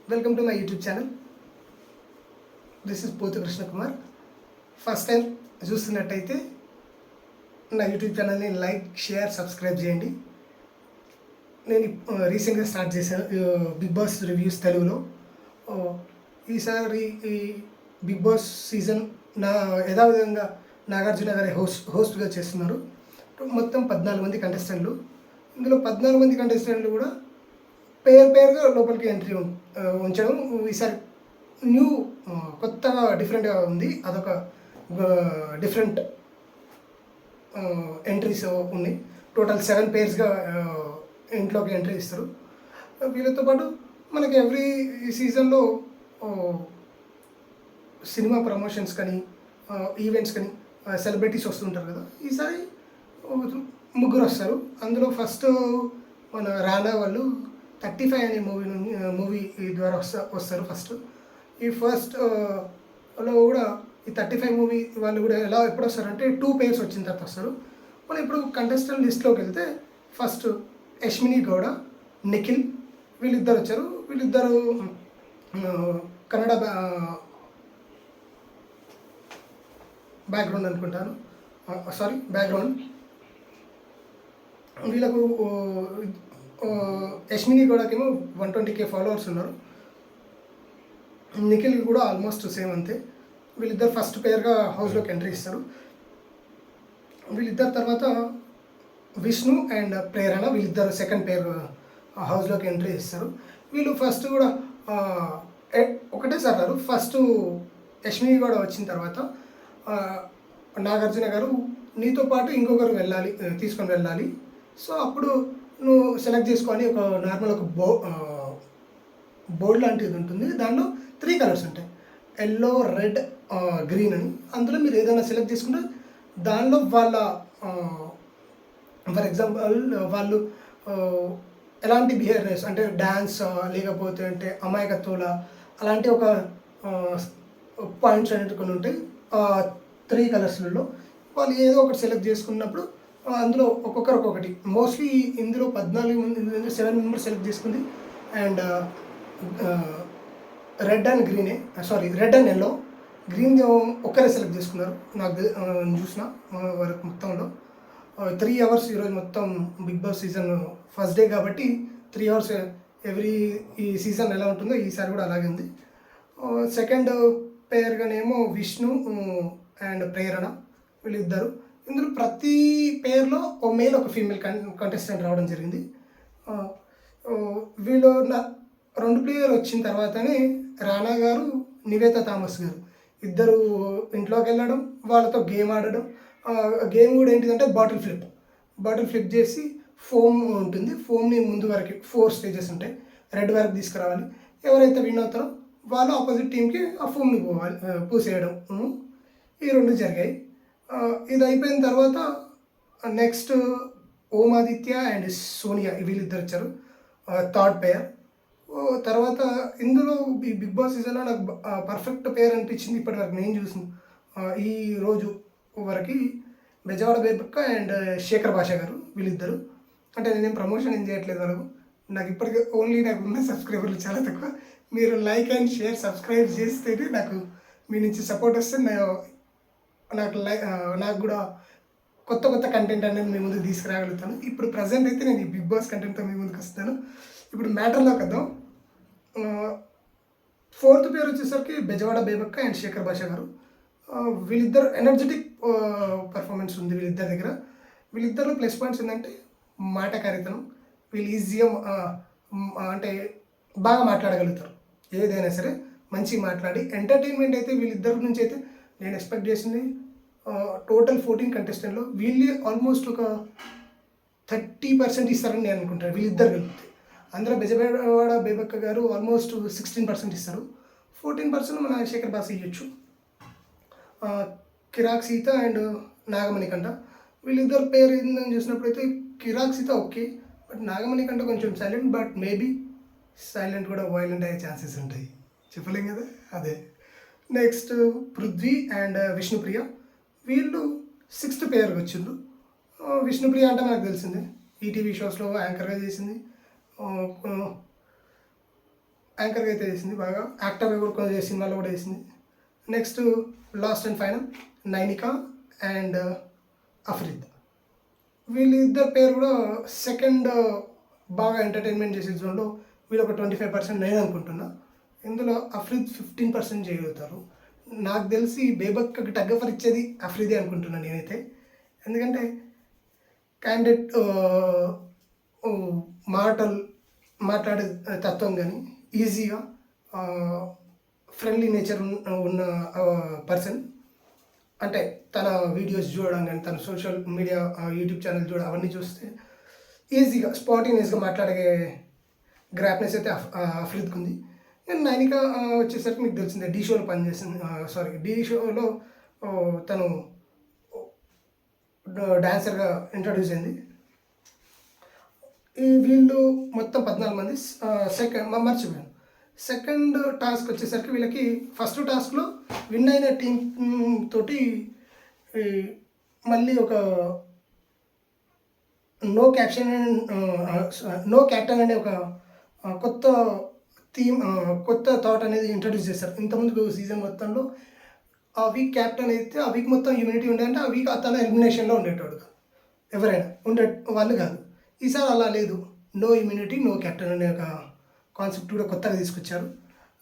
Welcome to my YouTube channel. This is పోతు Krishna Kumar. First time చూస్తున్నట్టయితే నా యూట్యూబ్ ఛానల్ని లైక్, షేర్, సబ్స్క్రైబ్ చేయండి. నేను రీసెంట్గా స్టార్ట్ చేశాను బిగ్ బాస్ రివ్యూస్ తెలుగులో. ఈసారి ఈ బిగ్ బాస్ సీజన్ యథావిధంగా నాగార్జున గారి హోస్ట్గా చేస్తున్నారు. మొత్తం 14 మంది కంటెస్టెంట్లు. ఇందులో 14 మంది కంటెస్టెంట్లు కూడా పేరుగా లోపలికి ఎంట్రీ ఉంచడం ఈసారి కొత్తగా డిఫరెంట్గా ఉంది. అదొక డిఫరెంట్ ఎంట్రీస్ ఉన్నాయి. టోటల్ 7 పేర్స్గా ఇంట్లోకి ఎంట్రీ ఇస్తారు. వీళ్ళతో పాటు మనకి ఎవ్రీ సీజన్లో సినిమా ప్రమోషన్స్ కానీ ఈవెంట్స్ కానీ సెలబ్రిటీస్ వస్తుంటారు కదా. ఈసారి 3 వస్తారు. అందులో ఫస్ట్ మన రానా వాళ్ళు 35 అనే మూవీ ద్వారా వస్తారు ఫస్ట్. ఈ ఫస్ట్లో కూడా ఈ 35 మూవీ వాళ్ళు కూడా ఎప్పుడు వస్తారంటే 2 పేర్స్ వచ్చిన తర్వాత వస్తారు. మనం ఇప్పుడు కంటెస్టెంట్ లిస్ట్లోకి వెళ్తే ఫస్ట్ యష్మిని గౌడ, నిఖిల్ వీళ్ళిద్దరు వచ్చారు. వీళ్ళిద్దరు కన్నడ బ్యాక్గ్రౌండ్ అనుకుంటాను, బ్యాక్గ్రౌండ్. వీళ్ళకు యష్మిని గౌడకేమో 120K ఫాలోవర్స్ ఉన్నారు. నిఖిల్ కూడా ఆల్మోస్ట్ సేమ్ అంతే. వీళ్ళిద్దరు ఫస్ట్ పేర్గా హౌస్లోకి ఎంట్రీ ఇస్తారు. వీళ్ళిద్దరు తర్వాత విష్ణు అండ్ ప్రేరణ వీళ్ళిద్దరు సెకండ్ పేర్ హౌస్లోకి ఎంట్రీ ఇస్తారు. వీళ్ళు ఫస్ట్ కూడా ఒకటేసారి రారు. ఫస్ట్ యష్మిని కూడా వచ్చిన తర్వాత నాగార్జున గారు నీతో పాటు ఇంకొకరు తీసుకొని వెళ్ళాలి, సో అప్పుడు నువ్వు సెలెక్ట్ చేసుకొని ఒక నార్మల్ ఒక బోర్డ్ లాంటిది ఉంటుంది. దానిలో 3 కలర్స్ ఉంటాయి, ఎల్లో, రెడ్, గ్రీన్ అని. అందులో మీరు ఏదైనా సెలెక్ట్ చేసుకుంటే దానిలో వాళ్ళ ఫర్ ఎగ్జాంపుల్ వాళ్ళు ఎలాంటి బిహేవియర్స్ అంటే డ్యాన్స్ లేకపోతే అంటే అమాయకత్వాల అలాంటి ఒక పాయింట్స్ అనేవి కొన్ని ఉంటాయి. 3 కలర్స్లలో వాళ్ళు ఏదో ఒకటి సెలెక్ట్ చేసుకున్నప్పుడు అందులో ఒక్కొక్కటి మోస్ట్లీ ఇందులో 14 మంది 7 మెంబర్స్ సెలెక్ట్ చేసుకుంది. And red and yellow, green ఒక్కరే సెలెక్ట్ చేసుకున్నారు. నాకు చూసిన వరకు మొత్తంలో 3 అవర్స్ ఈరోజు మొత్తం big boss season first day కాబట్టి 3 అవర్స్ ఈ సీజన్ ఎలా ఉంటుందో ఈసారి కూడా అలాగే ఉంది. సెకండ్ పేర్గానేమో విష్ణు అండ్ ప్రేరణ వీళ్ళిద్దరు. ఇందులో ప్రతి పేర్లో ఓ మేల్ ఒక ఫీమేల్ కంటెస్టెంట్ రావడం జరిగింది. వీళ్ళు 2 ప్లేయర్ వచ్చిన తర్వాతనే రానా గారు, నివేత థామస్ గారు ఇద్దరు ఇంట్లోకి వెళ్ళడం, వాళ్ళతో గేమ్ ఆడడం. గేమ్ కూడా ఏంటిదంటే బాటిల్ ఫ్లిప్ చేసి ఫోమ్ ఉంటుంది. ఫోమ్ని ముందు వరకు 4 స్టేజెస్ ఉంటాయి. రెడ్ వరకు తీసుకురావాలి. ఎవరైతే విన్ అవుతారో వాళ్ళు ఆపోజిట్ టీంకి ఆ ఫోమ్ని పూసేయడం. ఈ 2 జరిగాయి. ఇది అయిపోయిన తర్వాత నెక్స్ట్ ఓమాదిత్య అండ్ సోనియా వీళ్ళిద్దరు వచ్చారు, థర్డ్ పేర్. తర్వాత ఇందులో ఈ బిగ్ బాస్ సీజన్లో నాకు పర్ఫెక్ట్ పేర్ అనిపించింది ఇప్పటివరకు నేను చూసిన ఈ రోజు వరకు బెజవాడ బేబక్క అండ్ శేఖర్ భాష గారు వీళ్ళిద్దరు. అంటే నేనేం ప్రమోషన్ ఏం చేయట్లేదు వాళ్ళకు. నాకు ఇప్పటికీ నాకు ఉన్న సబ్స్క్రైబర్లు చాలా తక్కువ. మీరు లైక్ అండ్ షేర్ సబ్స్క్రైబ్ చేస్తేనే నాకు మీ నుంచి సపోర్ట్ వస్తే నాకు కూడా కొత్త కంటెంట్ అనేది మీ ముందుకు తీసుకురాగలుగుతాను. ఇప్పుడు ప్రజెంట్ అయితే నేను ఈ బిగ్ బాస్ కంటెంట్తో మీ ముందుకు వస్తాను. ఇప్పుడు మ్యాటర్లోకి వద్దాం. 4th పేరు వచ్చేసరికి బెజవాడ బేబక్క అండ్ శేఖర్ భాష గారు. వీళ్ళిద్దరు ఎనర్జెటిక్ పర్ఫార్మెన్స్ ఉంది వీళ్ళిద్దరి దగ్గర. వీళ్ళిద్దరిలో ప్లస్ పాయింట్స్ ఏంటంటే మాటకారితనం. వీళ్ళు ఈజీగా అంటే బాగా మాట్లాడగలుగుతారు. ఏదైనా సరే మంచిగా మాట్లాడి ఎంటర్టైన్మెంట్ అయితే వీళ్ళిద్దరి నుంచి అయితే నేను ఎక్స్పెక్ట్ చేసింది. టోటల్ 14 కంటెస్టెంట్లో వీళ్ళే ఆల్మోస్ట్ ఒక 30% ఇస్తారని నేను అనుకుంటాను వీళ్ళిద్దరు కలిపితే. అందులో బెజవాడ బేబక్క గారు ఆల్మోస్ట్ 16% ఇస్తారు. 14% మన శేఖర్ బాస్ ఇవ్వచ్చు. కిరాక్ సీత అండ్ నాగమణికంట వీళ్ళిద్దరు పేరు ఏందని చూసినప్పుడైతే కిరాక్ సీత ఓకే, బట్ నాగమణికంట కొంచెం సైలెంట్. బట్ మేబీ సైలెంట్ కూడా వైలెంట్ అయ్యే ఛాన్సెస్ ఉంటాయి, చెప్పలేం కదా. అదే నెక్స్ట్ పృథ్వీ అండ్ విష్ణుప్రియ వీళ్ళు 6th పేర్కి వచ్చిండ్రు. విష్ణుప్రియ అంటే మనకు తెలిసిందే, ఈటీవీ షోస్లో యాంకర్గా చేసింది. యాంకర్గా అయితే చేసింది బాగా, యాక్టర్గా కూడా కొన్ని సినిమాలో కూడా చేసింది. Next last and final Nainika and Afridi. వీళ్ళిద్దరు పేరు కూడా సెకండ్ బాగా ఎంటర్టైన్మెంట్ చేసే జోన్లో వీళ్ళు ఒక 25% నేను అనుకుంటున్నా. ఇందులో అఫ్రీద్ 15% చేయగలుగుతారు. నాకు తెలిసి బేబక్కకి టగ్గఫర్ ఇచ్చేది అఫ్రీదే అనుకుంటున్నాను నేనైతే. ఎందుకంటే క్యాండిడేట్ మాట్లాడే తత్వం కానీ ఈజీగా ఫ్రెండ్లీ నేచర్ ఉన్న పర్సన్. అంటే తన వీడియోస్ చూడడం కానీ తన సోషల్ మీడియా యూట్యూబ్ ఛానల్ చూడడం అవన్నీ చూస్తే ఈజీగా స్పాంటేనియస్గా మాట్లాడే గ్రాప్నెస్ అయితే అఫ్రీద్కి ఉంది. అండ్ నైనిక వచ్చేసరికి మీకు తెలిసిందే డీ షోలో పనిచేసింది, డీ షోలో తను డాన్సర్గా ఇంట్రడ్యూస్ అయింది. ఈ వీళ్ళు మొత్తం 14 మంది. మర్చిపోయాను, సెకండ్ టాస్క్ వచ్చేసరికి వీళ్ళకి ఫస్ట్ టాస్క్లో విన్ అయిన టీం తోటి మళ్ళీ ఒక నో క్యాప్టెన్ అనే ఒక కొత్త కొత్త థాట్ అనేది ఇంట్రడ్యూస్ చేస్తారు. ఇంతకుముందు సీజన్ మొత్తంలో ఆ వీక్ క్యాప్టెన్ అయితే ఆ వీక్ మొత్తం ఇమ్యూనిటీ ఉండేదంటే ఆ వీక్ అతను ఎలిమినేషన్లో ఉండేటోడు ఎవరైనా వాళ్ళు కాదు. ఈసారి అలా లేదు, నో ఇమ్యూనిటీ నో క్యాప్టెన్ అనే ఒక కాన్సెప్ట్ కూడా కొత్తగా తీసుకొచ్చారు.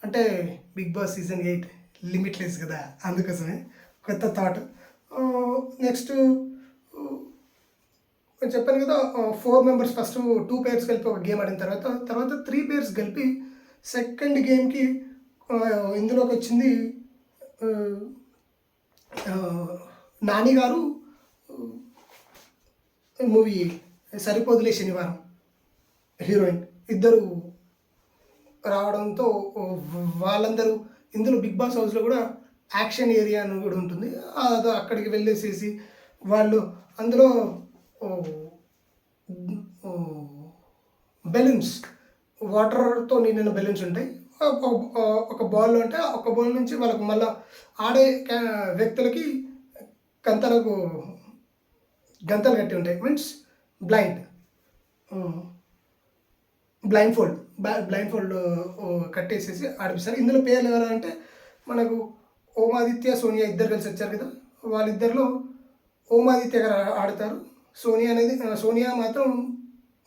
అంటే బిగ్ బాస్ సీజన్ 8 లిమిట్లెస్ కదా, అందుకోసమే కొత్త థాట్. నెక్స్ట్ నేను చెప్పాను కదా, 4 మెంబర్స్ ఫస్ట్ 2 పేర్స్ కలిపి ఒక గేమ్ ఆడిన తర్వాత 3 పేర్స్ కలిపి సెకండ్ గేమ్కి ఇందులోకి వచ్చింది నాని గారు మూవీ సరిపోదులే శనివారం హీరోయిన్ ఇద్దరు రావడంతో వాళ్ళందరూ ఇందులో బిగ్ బాస్ హౌస్లో కూడా యాక్షన్ ఏరియా అని కూడా ఉంటుంది. అది అక్కడికి వెళ్ళేసేసి వాళ్ళు అందులో బెలూన్స్ వాటర్తో నిండిన బెలూన్స్ ఉంటాయి. ఒక బాల్లో అంటే ఒక బాల్ నుంచి వాళ్ళకు మళ్ళీ ఆడే వ్యక్తులకి గంతలు కట్టి ఉంటాయి. మీన్స్ బ్లైండ్ ఫోల్డ్ కట్టేసేసి ఆడిపిస్తారు. ఇందులో పేర్లు ఎవరు అంటే మనకు ఓమాదిత్య సోనియా ఇద్దరు కలిసి వచ్చారు కదా, వాళ్ళిద్దరిలో ఓమాదిత్య గారు ఆడతారు. సోనియా మాత్రం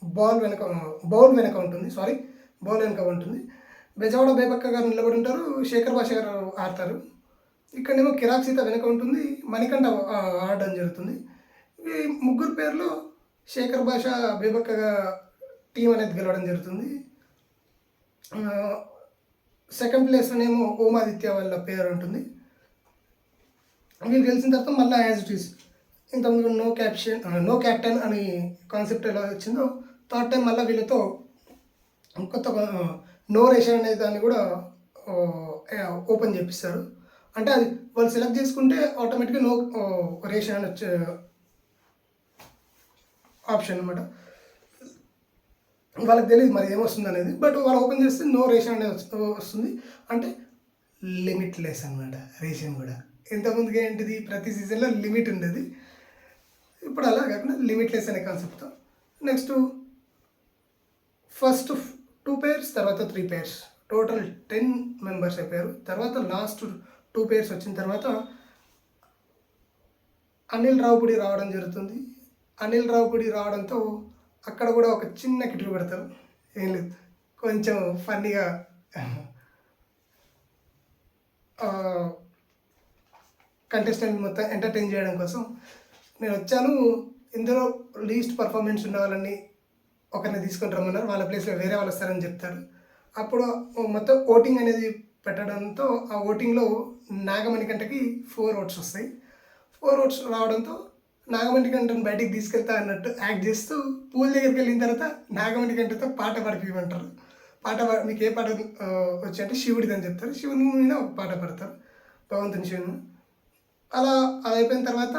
బౌల్ వెనక ఉంటుంది. బెజవాడ బేబక్క గారు నిలబడి ఉంటారు, శేఖర్ భాష గారు ఆడతారు. ఇక్కడేమో కిరాక్ సీత వెనక ఉంటుంది, మణికంఠ ఆడడం జరుగుతుంది. ఈ ముగ్గురు పేర్లో శేఖర్ భాష బేబక్క టీం అనేది గెలవడం జరుగుతుంది. సెకండ్ ప్లేస్లోనేమో ఓమాదిత్య వాళ్ళ పేరు ఉంటుంది. వీళ్ళు గెలిచిన తర్వాత మళ్ళీ యాజ్ ఇట్ ఈస్ ఇంతకుముందు నో క్యాప్టెన్ అని కాన్సెప్ట్ ఎలా వచ్చిందో థర్డ్ టైం మళ్ళీ వీళ్ళతో కొత్త నో రేషన్ అనే దాన్ని కూడా ఓపెన్ చేపిస్తారు. అంటే అది వాళ్ళు సెలెక్ట్ చేసుకుంటే ఆటోమేటిక్గా నో రేషన్ అని వచ్చే ఆప్షన్ అనమాట. వాళ్ళకి తెలియదు మరి ఏమొస్తుంది అనేది, బట్ వాళ్ళు ఓపెన్ చేస్తే నో రేషన్ అనేది వస్తుంది. అంటే లిమిట్లెస్ అనమాట రేషన్ కూడా. ఇంతకుముందుగా ఏంటిది ప్రతి సీజన్లో లిమిట్ ఉండేది, ఇప్పుడు అలా కాకుండా లిమిట్లెస్ అనే కాన్సెప్ట్తో. నెక్స్ట్ ఫస్ట్ 2 పేర్స్ తర్వాత 3 పేర్స్ టోటల్ 10 మెంబర్స్ అయిపోయారు. తర్వాత లాస్ట్ 2 పేర్స్ వచ్చిన తర్వాత అనిల్ రావుపూడి రావడం జరుగుతుంది. అనిల్ రావుపూడి రావడంతో అక్కడ కూడా ఒక చిన్న కిటుకు పెడతారు. ఏం లేదు, కొంచెం ఫన్నీగా కంటెస్టెంట్ మొత్తం ఎంటర్టైన్ చేయడం కోసం నేను వచ్చాను, ఇందులో లీస్ట్ పర్ఫార్మెన్స్ ఉన్న వాళ్ళని ఒకరిని తీసుకొని రమ్మన్నారు, వాళ్ళ ప్లేస్లో వేరే వాళ్ళు వస్తారని చెప్తారు. అప్పుడు మొత్తం ఓటింగ్ అనేది పెట్టడంతో ఆ ఓటింగ్లో నాగమణికంటకి 4 ఓట్స్ వస్తాయి. 4 ఓట్స్ రావడంతో నాగమణికంటను బయటికి తీసుకెళ్తా అన్నట్టు యాక్ట్ చేస్తూ పూల్ దగ్గరికి వెళ్ళిన తర్వాత నాగమణికంటతో పాట పాడిపిమంటారు. మీకు ఏ పాట వచ్చి అంటే శివుడిది అని చెప్తారు. శివుని మీద ఒక పాట పాడతారు, భగవంతుని శివుని. అలా అది అయిపోయిన తర్వాత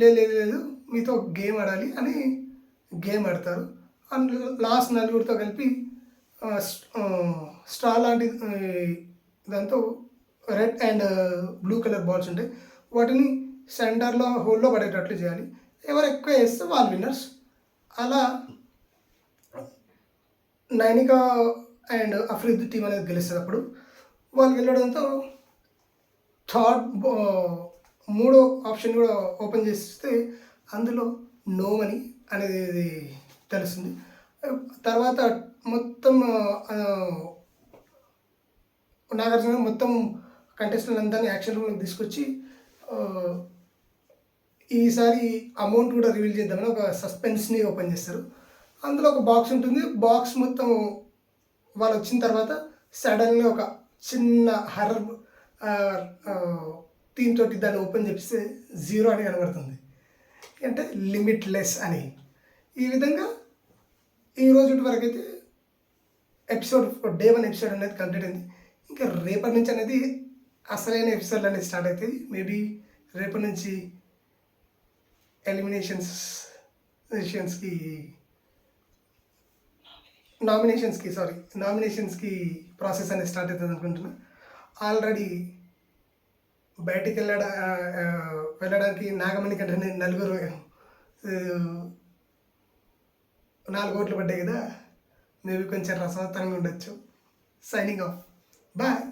లేదు మీతో గేమ్ ఆడాలి అని గేమ్ ఆడతారు. అండ్ లాస్ట్ 4 కలిపి స్ట్రా లాంటి దాంతో red and blue colour balls ఉంటాయి, వాటిని సెంటర్లో హోల్లో పడేటట్లు చేయాలి. ఎవరు ఎక్కువ వేస్తే వాళ్ళు విన్నర్స్. అలా నైనిక అండ్ అఫ్రీద్ టీం అనేది గెలుస్తుంది. అప్పుడు వాళ్ళు గెలవడంతో థర్డ్ మూడో ఆప్షన్ కూడా ఓపెన్ చేస్తే అందులో నో మనీ అనేది తెలుస్తుంది. తర్వాత మొత్తం నాగార్జున మొత్తం కంటెస్టెంట్ యాక్షన్ రూమ్లోకి తీసుకొచ్చి ఈసారి అమౌంట్ కూడా రివీల్ చేద్దామని ఒక సస్పెన్స్ని ఓపెన్ చేస్తారు. అందులో ఒక బాక్స్ ఉంటుంది. బాక్స్ మొత్తం వాళ్ళు వచ్చిన తర్వాత సడన్గా ఒక చిన్న హర్రర్ థీమ్ తోటి దాన్ని ఓపెన్ చేపిస్తే 0 అని కనబడుతుంది. అంటే లిమిట్లెస్ అని. ఈ విధంగా ఈ రోజు వరకు అయితే ఎపిసోడ్ డే 1 ఎపిసోడ్ అనేది కంప్లీట్ అయింది. ఇంకా రేపటి నుంచి అనేది అసలైన ఎపిసోడ్ అనేది స్టార్ట్ అవుతుంది. మేబీ రేపటి నుంచి నామినేషన్స్కి ప్రాసెస్ అనేది స్టార్ట్ అవుతుంది అనుకుంటున్నా. ఆల్రెడీ బయటికి వెళ్ళడానికి నాగమణి కంటే 4 ఓట్లు పడ్డాయి కదా. మేబీ కొంచెం రసవత్తరంగా ఉండొచ్చు. Signing off. బాయ్.